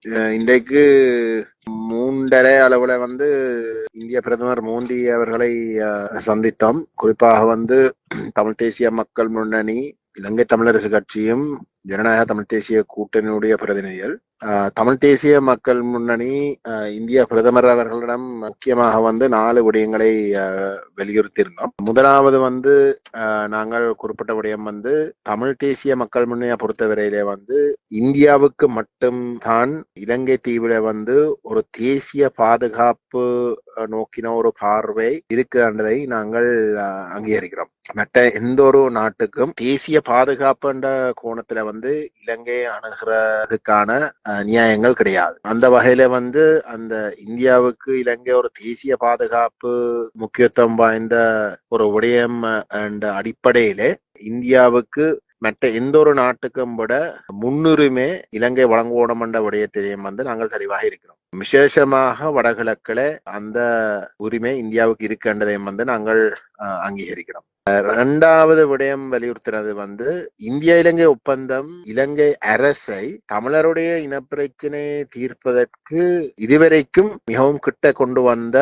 இன்றைக்கு 3:30 அளவுல இந்திய பிரதமர் மோடி அவர்களை சந்தித்தோம். குறிப்பாக தமிழ் தேசிய மக்கள் முன்னணி, இலங்கை தமிழரசு கட்சியும் ஜனநாயக தமிழ் தேசிய கூட்டணியுடைய பிரதிநிதிகள், தமிழ் தேசிய மக்கள் முன்னணி இந்திய பிரதமர் அவர்களிடம் முக்கியமாக 4 விடயங்களை வலியுறுத்தியிருந்தோம். முதலாவது நாங்கள் குறிப்பிட்ட விடயம் தமிழ் தேசிய மக்கள் முன்னணியை பொறுத்தவரையிலே இந்தியாவுக்கு மட்டும் தான் இலங்கை தீவில ஒரு தேசிய பாதுகாப்பு நோக்கின ஒரு பார்வை இருக்குன்றதை நாங்கள் அங்கீகரிக்கிறோம். மற்ற எந்த ஒரு நாட்டுக்கும் தேசிய பாதுகாப்பு என்ற கோணத்துல இலங்கை அணுகிறதுக்கான நியாயங்கள் கிடையாது. அந்த வகையில அந்த இந்தியாவுக்கு இலங்கை ஒரு தேசிய பாதுகாப்பு முக்கியத்துவம் வாய்ந்த ஒரு விடயம் என்ற அடிப்படையிலே இந்தியாவுக்கு மற்ற எந்த ஒரு நாட்டுக்கும் விட முன்னுரிமை இலங்கை வழங்குவோம் என்ற விடயத்திலையும் நாங்கள் தெளிவாக இருக்கிறோம். விசேஷமாக வடகிழக்குல அந்த உரிமை இந்தியாவுக்கு இருக்கின்றதையும் நாங்கள் அங்கீகரிக்கிறோம். 2வது விடயம் வலியுறுத்தினது இந்திய இலங்கை ஒப்பந்தம் இலங்கை அரசை தமிழருடைய இனப்பிரச்சனை தீர்ப்பதற்கு இதுவரைக்கும் மிகவும் கிட்ட கொண்டு வந்த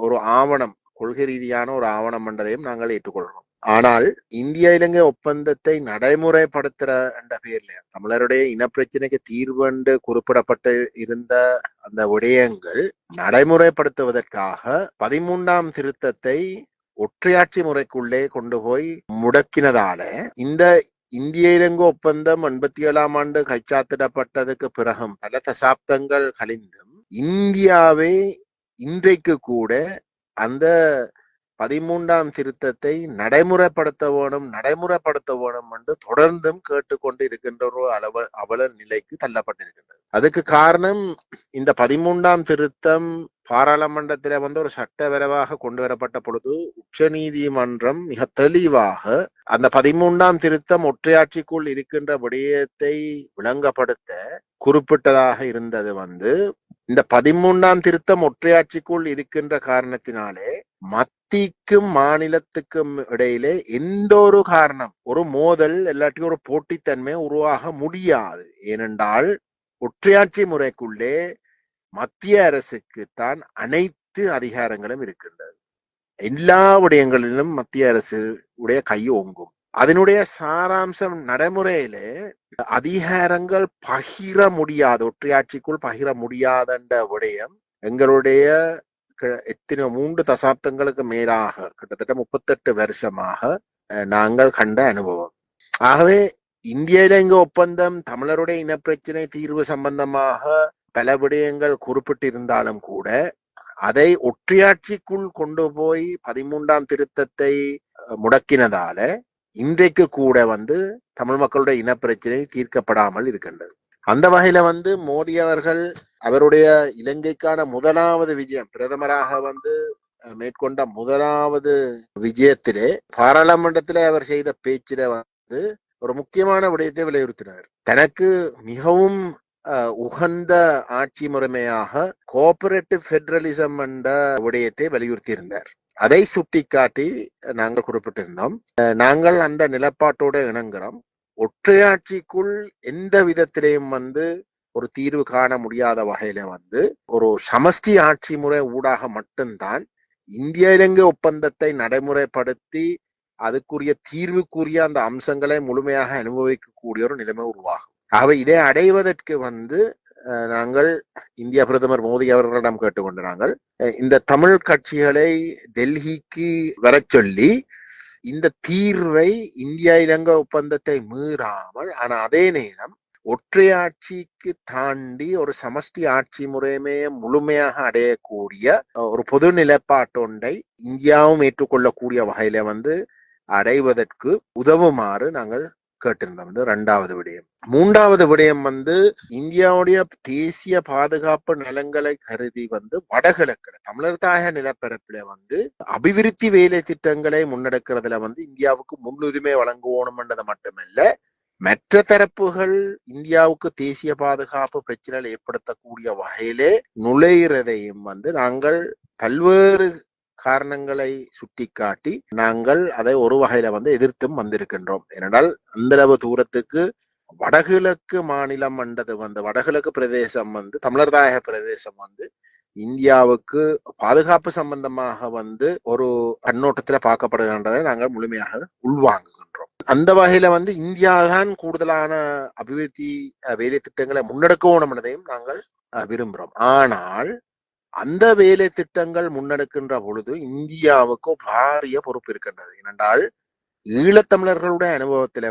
ஒரு ஆவணம், கொள்கை ரீதியான ஒரு ஆவணம் என்றதையும் நாங்கள் ஏற்றுக்கொள்கிறோம். ஆனால் இந்திய இலங்கை ஒப்பந்தத்தை நடைமுறைப்படுத்துற என்ற பெயர்ல தமிழருடைய இனப்பிரச்சனைக்கு தீர்வு என்று குறிப்பிடப்பட்டு இருந்த அந்த விடயங்கள் நடைமுறைப்படுத்துவதற்காக 13ஆம் திருத்தத்தை ஒற்றையாட்சி முறைக்குள்ளே கொண்டு போய் முடக்கினதால இந்த இந்திய இலங்கை ஒப்பந்தம் 87ஆம் ஆண்டு கைச்சாத்திடப்பட்டதுக்கு பிறகும் பல தசாப்தங்கள் கழிந்தும் இந்தியாவே இன்றைக்கு கூட அந்த 13ஆம் திருத்தத்தை நடைமுறைப்படுத்த வேணும் என்று தொடர்ந்தும் கேட்டுக்கொண்டு இருக்கின்ற ஒரு அவல நிலைக்கு தள்ளப்பட்டிருக்கின்றது. அதுக்கு காரணம் இந்த 13ஆம் திருத்தம் பாராளுமன்றத்தில ஒரு சட்ட வரைவாக கொண்டு வரப்பட்ட பொழுது உச்ச நீதிமன்றம் மிக தெளிவாக அந்த 13ஆம் திருத்தம் ஒற்றையாட்சிக்குள் இருக்கின்ற விடயத்தை விளங்கப்படுத்த குறிப்பிட்டதாக இருந்தது. இந்த 13ஆம் திருத்தம் ஒற்றையாட்சிக்குள் இருக்கின்ற காரணத்தினாலே மத்திக்கும் மாநிலத்துக்கும் இடையிலே எந்த ஒரு காரணம், ஒரு மோதல் இல்லாட்டி ஒரு போட்டித்தன்மை உருவாக முடியாது. ஏனென்றால் ஒற்றையாட்சி முறைக்குள்ளே மத்திய அரசுக்கு தான் அனைத்து அதிகாரங்களும் இருக்கின்றது. எல்லா விடயங்களிலும் மத்திய அரசு உடைய கை ஓங்கும். அதனுடைய சாராம்சம் நடைமுறையிலே அதிகாரங்கள் பகிர முடியாது, ஒற்றையாட்சிக்குள் பகிர முடியாத விடயம் எங்களுடைய 3 தசாப்தங்களுக்கு மேலாக கிட்டத்தட்ட 38 வருஷமாக நாங்கள் கண்ட அனுபவம். ஆகவே இந்திய இலங்கை ஒப்பந்தம் தமிழருடைய இனப்பிரச்சனை தீர்வு சம்பந்தமாக பல விடயங்கள் குறிப்பிட்டிருந்தாலும் கூட அதை ஒற்றையாட்சிக்குள் கொண்டு போய் 13ஆம் திருத்தத்தை முடக்கினதால இன்றைக்கு கூட தமிழ் மக்களுடைய இனப்பிரச்சனை தீர்க்கப்படாமல் இருக்கின்றது. அந்த வகையில மோடி அவர்கள் அவருடைய இலங்கைக்கான முதலாவது விஜயம், பிரதமராக மேற்கொண்ட முதலாவது விஜயத்திலே பாராளுமன்றத்திலே அவர் செய்த பேச்சில ஒரு முக்கியமான விடயத்தை வலியுறுத்தினார். தனக்கு மிகவும் உகந்த ஆட்சி முறைமையாக கோஆபரேட்டிவ் பெடரலிசம் என்ற விடயத்தை வலியுறுத்தி இருந்தார். அதை சுட்டிக்காட்டி நாங்கள் குறிப்பிட்டிருந்தோம். நாங்கள் அந்த நிலப்பாட்டோடு இணங்குறோம். ஒற்றையாட்சிக்குள் எந்த விதத்திலையும் ஒரு தீர்வு காண முடியாத வகையில ஒரு சமஷ்டி ஆட்சி முறை ஊடாக மட்டும்தான் இந்திய இலங்கை ஒப்பந்தத்தை நடைமுறைப்படுத்தி அதுக்குரிய தீர்வுக்குரிய அந்த அம்சங்களை முழுமையாக அனுபவிக்கக்கூடிய ஒரு நிலைமை உருவாகும். ஆகவே இதை அடைவதற்கு நாங்கள் இந்திய பிரதமர் மோடி அவர்களிடம் கேட்டுக்கொண்டு நாங்கள் இந்த தமிழ் கட்சிகளை டெல்லிக்கு வர சொல்லி இந்த தீர்வை இந்தியா இலங்கை ஒப்பந்தத்தை மீறாமல், ஆனா அதே நேரம் ஒற்றையாட்சிக்கு தாண்டி ஒரு சமஷ்டி ஆட்சி முறையுமே முழுமையாக அடையக்கூடிய ஒரு பொது நிலைப்பாட்டொன்றை இந்தியாவும் ஏற்றுக்கொள்ளக்கூடிய வகையில அடைவதற்கு உதவுமாறு நாங்கள் கேட்டிருந்தோம். 2வது விடயம். 3வது விடயம் இந்தியாவுடைய தேசிய பாதுகாப்பு நலன்களை கருதி வடகிழக்குல தமிழர் தாயக நிலப்பரப்புல அபிவிருத்தி வேலை திட்டங்களை முன்னெடுக்கிறதுல இந்தியாவுக்கு முன்னுரிமை வழங்குவோம்ன்றதை மட்டுமல்ல, மற்ற தரப்புகள் இந்தியாவுக்கு தேசிய பாதுகாப்பு பிரச்சனைகள் ஏற்படுத்தக்கூடிய வகையிலே நுழைகிறதையும் நாங்கள் பல்வேறு காரணங்களை சுட்டிக்காட்டி நாங்கள் அதை ஒரு வகையில எதிர்த்தும் வந்திருக்கின்றோம். ஏனென்றால் அந்த அளவு தூரத்துக்கு வடகிழக்கு மாநிலம் என்றது வடகிழக்கு பிரதேசம் தமிழர் தாயக பிரதேசம் இந்தியாவுக்கு பாதுகாப்பு சம்பந்தமாக ஒரு கண்ணோட்டத்துல பார்க்கப்படுகின்றதை நாங்கள் முழுமையாக உள்வாங்குகின்றோம். அந்த வகையில இந்தியா தான் கூடுதலான அபிவிருத்தி வேலை திட்டங்களை முன்னெடுக்கணும் என்பதையும் நாங்கள் விரும்புகிறோம். ஆனால் அந்த வேலை திட்டங்கள் முன்னெடுக்கின்ற பொழுது இந்தியாவுக்கு பாரிய பொறுப்பு இருக்கின்றது. ஏனென்றால் ஈழத்தமிழர்களுடைய அனுபவத்துல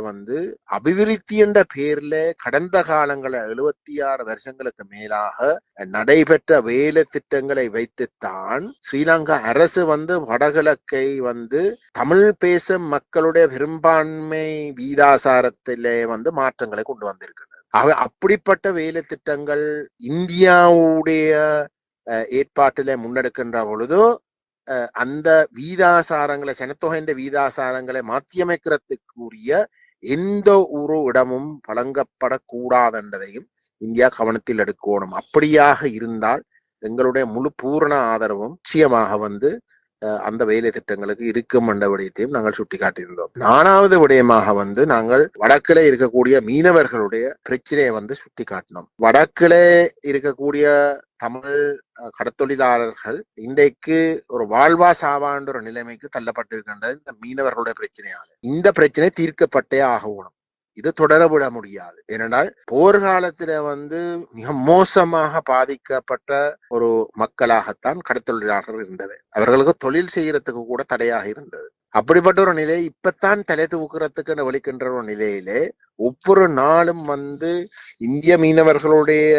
அபிவிருத்தி என்ற பேர்ல கடந்த காலங்கள 76 வருஷங்களுக்கு மேலாக நடைபெற்ற வேலை திட்டங்களை வைத்துத்தான் ஸ்ரீலங்கா அரசு வடகிழக்கை தமிழ் பேசும் மக்களுடைய பெரும்பான்மை வீதாசாரத்திலே மாற்றங்களை கொண்டு வந்திருக்கின்றது. அப்படிப்பட்ட வேலை திட்டங்கள் இந்தியாவுடைய ஏற்பாட்டில முன்னெடுக்கின்ற பொழுதோ அந்த வீதாசாரங்களை சனத்தொகையின் வீதாசாரங்களை மாற்றியமைக்கிறதுக்குரிய எந்த ஒரு இடமும் வழங்கப்படக்கூடாது என்பதையும் இந்தியா கவனத்தில் எடுக்கணும். அப்படியாக இருந்தால் எங்களுடைய முழு பூரண ஆதரவும் நிச்சயமாக அந்த வேலை திட்டங்களுக்கு இருக்கும் என்ற விடயத்தையும் நாங்கள் சுட்டிக்காட்டியிருந்தோம். 4வது விடயமாக நாங்கள் வடக்கிலே இருக்கக்கூடிய மீனவர்களுடைய பிரச்சனையை சுட்டிக்காட்டினோம். வடக்கிலே இருக்கக்கூடிய தமிழ் கடத்தொழிலாளர்கள் இன்றைக்கு ஒரு வாழ்வா சாவான்ற ஒரு நிலைமைக்கு தள்ளப்பட்டிருக்கின்றது இந்த மீனவர்களுடைய பிரச்சனையால. இந்த பிரச்சனை தீர்க்கப்பட்டே ஆகணும். இது தொடரவிட முடியாது. ஏனென்றால் போர்க்காலத்துல மிக மோசமாக பாதிக்கப்பட்ட ஒரு மக்களாகத்தான் கடத்தொழிலாளர்கள் இருந்தவர். அவர்களுக்கு தொழில் செய்யறதுக்கு கூட தடையாக இருந்தது. அப்படிப்பட்ட ஒரு நிலை இப்பத்தான் தலை தூக்குறதுக்கு வெளிக்கின்ற ஒரு நிலையிலே ஒவ்வொரு நாளும் இந்திய மீனவர்களுடைய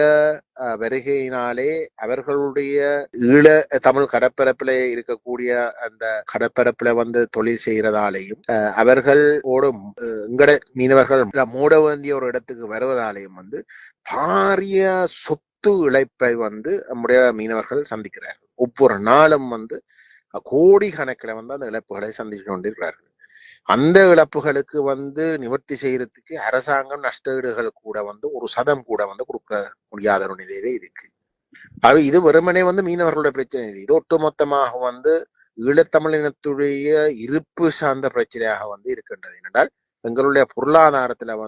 வருகையினாலே அவர்களுடைய ஈழ தமிழ் கடற்பரப்புல இருக்கக்கூடிய அந்த கடற்பரப்புல தொழில் செய்யறதாலேயும் அவர்களோடு எங்கட மீனவர்கள் மூட வேண்டிய ஒரு இடத்துக்கு வருவதாலேயும் பாரிய சொத்து இழப்பை நம்முடைய மீனவர்கள் சந்திக்கிறார்கள். ஒவ்வொரு நாளும் கோடி கணக்கில் அந்த இழப்புகளை சந்திச்சு கொண்டிருக்கிறார்கள். அந்த இழப்புகளுக்கு நிவர்த்தி செய்யறதுக்கு அரசாங்கம் நஷ்டஈடுகள் கூட ஒரு சதம் கூட கொடுக்க முடியாத ஒரு நிலையிலே இருக்கு. இது வெறுமனே மீனவர்களுடைய பிரச்சனை இல்லை. இது ஒட்டுமொத்தமாக ஈழத்தமிழினத்துடைய இருப்பு சார்ந்த பிரச்சனையாக இருக்கின்றது. என்றால் எங்களுடைய பொருளாதாரத்துல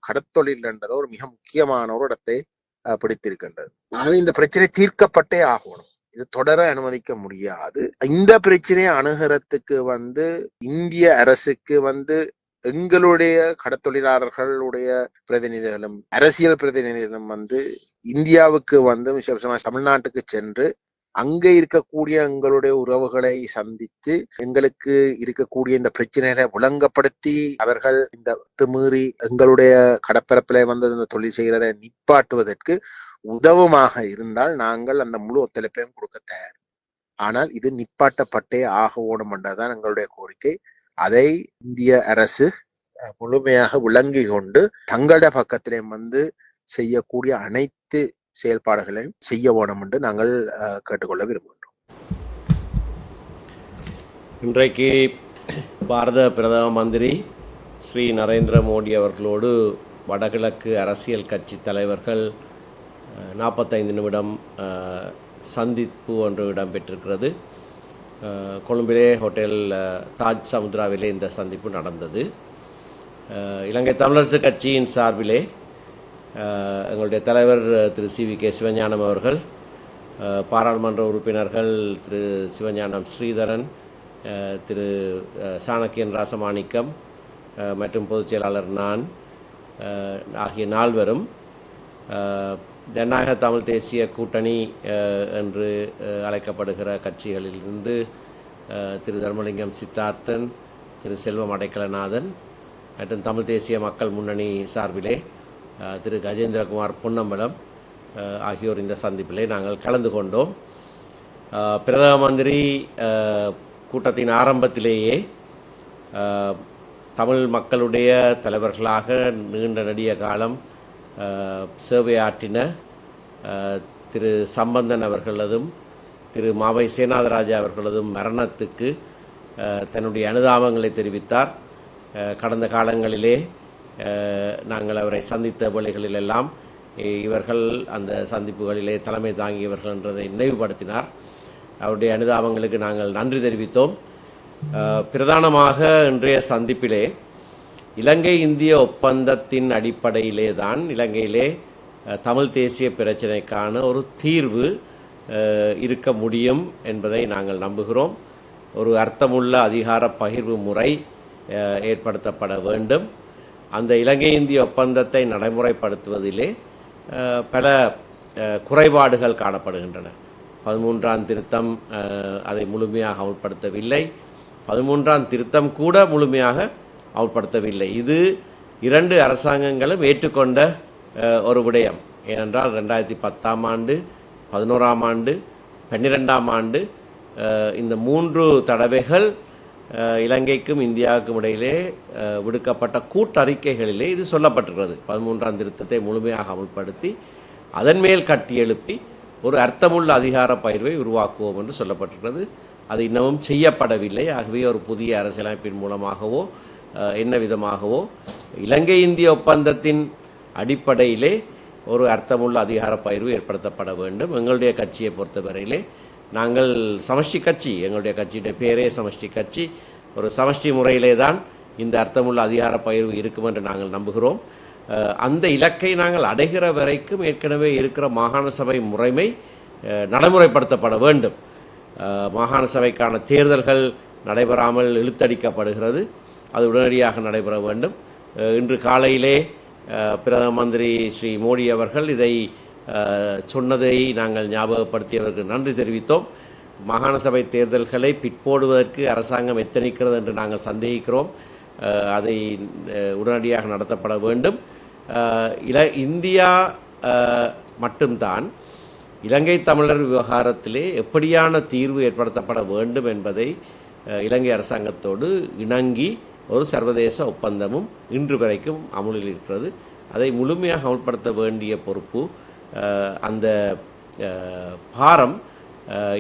கடத்தொழில் என்றது ஒரு மிக முக்கியமான ஒரு இடத்தை பிடித்திருக்கின்றது. ஆகவே இந்த பிரச்சனை தீர்க்கப்பட்டே ஆகணும். இது தொடர அனுமதிக்க முடியாது. இந்த பிரச்சனையை அணுகிறதுக்கு இந்திய அரசுக்கு எங்களுடைய கடத்தொழிலாளர்களுடைய பிரதிநிதிகளும் அரசியல் பிரதிநிதிகளும் இந்தியாவுக்கு விசேஷமா தமிழ்நாட்டுக்கு சென்று அங்க இருக்கக்கூடிய எங்களுடைய உறவுகளை சந்தித்து எங்களுக்கு இருக்கக்கூடிய இந்த பிரச்சனைகளை விளங்கப்படுத்தி அவர்கள் இந்த மீறி எங்களுடைய கடற்பரப்பில இந்த தொழில் செய்கிறதை நிப்பாட்டுவதற்கு உதவுமாக இருந்தால் நாங்கள் அந்த முழு ஒத்துழைப்பையும் கொடுக்க தயார். ஆனால் இது நிப்பாட்டப்பட்டே ஆகணும் என்றதான் எங்களுடைய கோரிக்கை. அதை இந்திய அரசு முழுமையாக விளங்கி கொண்டு தங்களோட பக்கத்திலே செய்யக்கூடிய அனைத்து செயல்பாடுகளையும் செய்ய வேணும் என்று நாங்கள் கேட்டுக்கொள்ள விரும்புகின்றோம். இன்றைக்கு பாரத பிரதம மந்திரி ஸ்ரீ நரேந்திர மோடி அவர்களோடு வடகிழக்கு அரசியல் கட்சி தலைவர்கள் 45 நிமிடம் சந்திப்பு ஒன்று இடம்பெற்றிருக்கிறது. கொழும்பிலே ஹோட்டல் தாஜ் சமுத்ராவிலே இந்த சந்திப்பு நடந்தது. இலங்கை தமிழரசு கட்சியின் சார்பிலே எங்களுடைய தலைவர் திரு சி.வி.கே. சிவஞானம் அவர்கள், பாராளுமன்ற உறுப்பினர்கள் திரு சிவஞானம் ஸ்ரீதரன், திரு சாணக்கியன் ராசமாணிக்கம் மற்றும் பொதுச் செயலாளர் நான் ஆகிய 4 ஜனநாயக தமிழ் தேசிய கூட்டணி என்று அழைக்கப்படுகிற கட்சிகளிலிருந்து திரு தர்மலிங்கம் சித்தார்த்தன், திரு செல்வம் அடைக்கலநாதன் மற்றும் தமிழ் தேசிய மக்கள் முன்னணி சார்பிலே திரு கஜேந்திரகுமார் பொன்னம்பலம் ஆகியோர் இந்த சந்திப்பிலே நாங்கள் கலந்து கொண்டோம். பிரதம மந்திரி கூட்டத்தின் ஆரம்பத்திலேயே தமிழ் மக்களுடைய தலைவர்களாக நீண்ட நெடிய காலம் சேவையாற்றின திரு சம்பந்தன் அவர்களதும் திரு மாவை சேனாதராஜா அவர்களதும் மரணத்துக்கு தன்னுடைய அனுதாபங்களை தெரிவித்தார். கடந்த காலங்களிலே நாங்கள் அவரை சந்தித்த வேளைகளிலெல்லாம் இவர்கள் அந்த சந்திப்புகளிலே தலைமை தாங்கியவர்கள் என்றதை நினைவுபடுத்தினார். அவருடைய அனுதாபங்களுக்கு நாங்கள் நன்றி தெரிவித்தோம். பிரதானமாக இன்றைய சந்திப்பிலே இலங்கை இந்திய ஒப்பந்தத்தின் அடிப்படையிலே தான் இலங்கையிலே தமிழ் தேசிய பிரச்சினைக்கான ஒரு தீர்வு இருக்க முடியும் என்பதை நாங்கள் நம்புகிறோம். ஒரு அர்த்தமுள்ள அதிகார பகிர்வு முறை ஏற்படுத்தப்பட வேண்டும். அந்த இலங்கை இந்திய ஒப்பந்தத்தை நடைமுறைப்படுத்துவதிலே பல குறைபாடுகள் காணப்படுகின்றன. 13ஆம் திருத்தம் அதை முழுமையாக அமல்படுத்தவில்லை. 13ஆம் திருத்தம் கூட முழுமையாக அமல்படுத்தவில்லை. இது இரண்டு அரசாங்கங்களும் ஏற்றுக்கொண்ட ஒரு விடயம். ஏனென்றால் 2010ஆம் ஆண்டு, 11ஆம் ஆண்டு, 12ஆம் ஆண்டு இந்த 3 தடவைகள் இலங்கைக்கும் இந்தியாவுக்கும் இடையிலே விடுக்கப்பட்ட கூட்டறிக்கைகளிலே இது சொல்லப்பட்டிருக்கிறது. 13ஆம் திருத்தத்தை முழுமையாக அமல்படுத்தி அதன் மேல் கட்டி எழுப்பி ஒரு அர்த்தமுள்ள அதிகார பகிர்வை உருவாக்குவோம் என்று சொல்லப்பட்டிருக்கிறது. அது இன்னமும் செய்யப்படவில்லை. ஆகவே ஒரு புதிய அரசியலமைப்பின் மூலமாகவோ என்ன விதமாகவோ இலங்கை இந்திய ஒப்பந்தத்தின் அடிப்படையிலே ஒரு அர்த்தமுள்ள அதிகார பகிர்வு ஏற்படுத்தப்பட வேண்டும். எங்களுடைய கட்சியை பொறுத்தவரையிலே நாங்கள் சமஷ்டி கட்சி, எங்களுடைய கட்சியுடைய பேரே சமஷ்டி கட்சி. ஒரு சமஷ்டி முறையிலே தான் இந்த அர்த்தமுள்ள அதிகார பகிர்வு இருக்கும் என்று நாங்கள் நம்புகிறோம். அந்த இலக்கை நாங்கள் அடைகிற வரைக்கும் ஏற்கனவே இருக்கிற மாகாண சபை முறைமை நடைமுறைப்படுத்தப்பட வேண்டும். மாகாண சபைக்கான தேர்தல்கள் நடைபெறாமல் இழுத்தடிக்கப்படுகிறது. அது உடனடியாக நடைபெற வேண்டும். இன்று காலையிலே பிரதம மந்திரி ஸ்ரீ மோடி அவர்கள் இதை சொன்னதை நாங்கள் ஞாபகப்படுத்தியவருக்கு நன்றி தெரிவித்தோம். மாகாண சபை தேர்தல்களை பிற்போடுவதற்கு அரசாங்கம் எத்தனிக்கிறது என்று நாங்கள் சந்தேகிக்கிறோம். அதை உடனடியாக நடத்தப்பட வேண்டும். இந்தியா மட்டும்தான் இலங்கை தமிழர் விவகாரத்திலே எப்படியான தீர்வு ஏற்படுத்தப்பட வேண்டும் என்பதை இலங்கை அரசாங்கத்தோடு இணங்கி ஒரு சர்வதேச ஒப்பந்தமும் இன்று வரைக்கும் அமுலில் இருக்கிறது. அதை முழுமையாக அமல்படுத்த வேண்டிய பொறுப்பு, அந்த பாரம்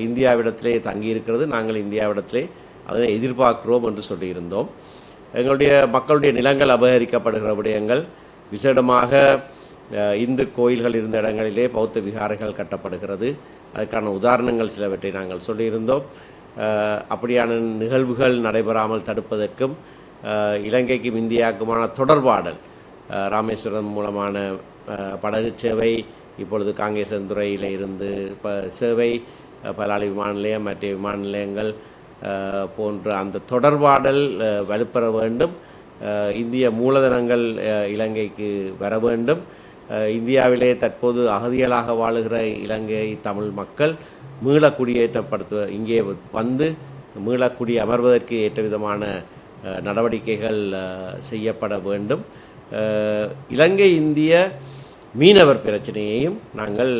இந்தியாவிடத்திலே தங்கியிருக்கிறது. நாங்கள் இந்தியாவிடத்திலே அதனை எதிர்பார்க்கிறோம் என்று சொல்லியிருந்தோம். எங்களுடைய மக்களுடைய நிலங்கள் அபகரிக்கப்படுகிற விடயங்கள், விசேடமாக இந்து கோயில்கள் இருந்த இடங்களிலே பௌத்த விகாரைகள் கட்டப்படுகிறது. அதுக்கான உதாரணங்கள் சிலவற்றை நாங்கள் சொல்லியிருந்தோம். அப்படியான நிகழ்வுகள் நடைபெறாமல் தடுப்பதற்கும் இலங்கைக்கும் இந்தியாவுக்குமான தொடர்பாடல், ராமேஸ்வரம் மூலமான படகு சேவை, இப்பொழுது காங்கேசன்துறையில் இருந்து சேவை, பலாலி விமான நிலையம், மற்ற விமான நிலையங்கள் போன்ற அந்த தொடர்பாடல் வலுப்பெற வேண்டும். இந்திய மூலதனங்கள் இலங்கைக்கு வர வேண்டும். இந்தியாவிலே தற்போது அகதிகளாக வாழுகிற இலங்கை தமிழ் மக்கள் மீள குடியேற்றப்படுத்த இங்கே வந்து மீள குடி அமர்வதற்கு ஏற்ற விதமான நடவடிக்கைகள் செய்யப்பட வேண்டும். இலங்கை இந்திய மீனவர் பிரச்சனையையும் நாங்கள்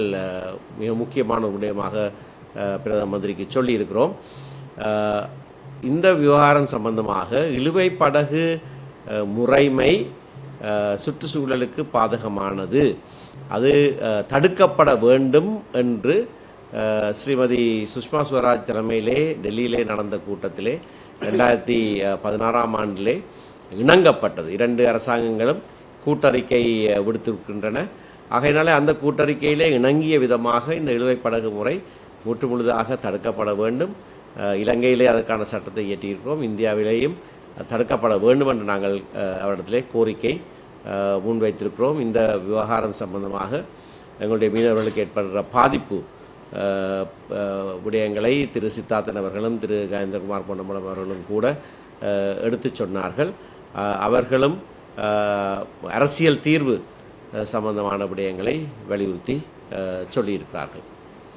மிக முக்கியமான விடயமாக பிரதம மந்திரிக்கு சொல்லியிருக்கிறோம். இந்த விவகாரம் சம்பந்தமாக இழுவை படகு முறைமை சுற்றுச்சூழலுக்கு பாதகமானது, அது தடுக்கப்பட வேண்டும் என்று ஸ்ரீமதி சுஷ்மா ஸ்வராஜ் தலைமையிலே டெல்லியிலே நடந்த கூட்டத்திலே 2016ஆம் ஆண்டிலே இணங்கப்பட்டது. 2 அரசாங்கங்களும் கூட்டறிக்கை விடுத்திருக்கின்றன. ஆகையினாலே அந்த கூட்டறிக்கையிலே இணங்கிய விதமாக இந்த இழுவை படகு முறை முற்றுமுழுதாக தடுக்கப்பட வேண்டும். இலங்கையிலே அதற்கான சட்டத்தை இயற்றியிருக்கிறோம். இந்தியாவிலேயும் தடுக்கப்பட வேண்டும் என்று நாங்கள் அவரிடத்திலே கோரிக்கை முன்வைத்திருக்கிறோம். இந்த விவகாரம் சம்பந்தமாக எங்களுடைய மீனவர்களுக்கு ஏற்படுகிற பாதிப்பு விடயங்களை திரு சித்தார்த்தன் அவர்களும் திரு கஜேந்திரகுமார் பொன்னம்பலம் அவர்களும் கூட எடுத்து சொன்னார்கள். அவர்களும் அரசியல் தீர்வு சம்பந்தமான விடயங்களை வலியுறுத்தி சொல்லியிருக்கிறார்கள்.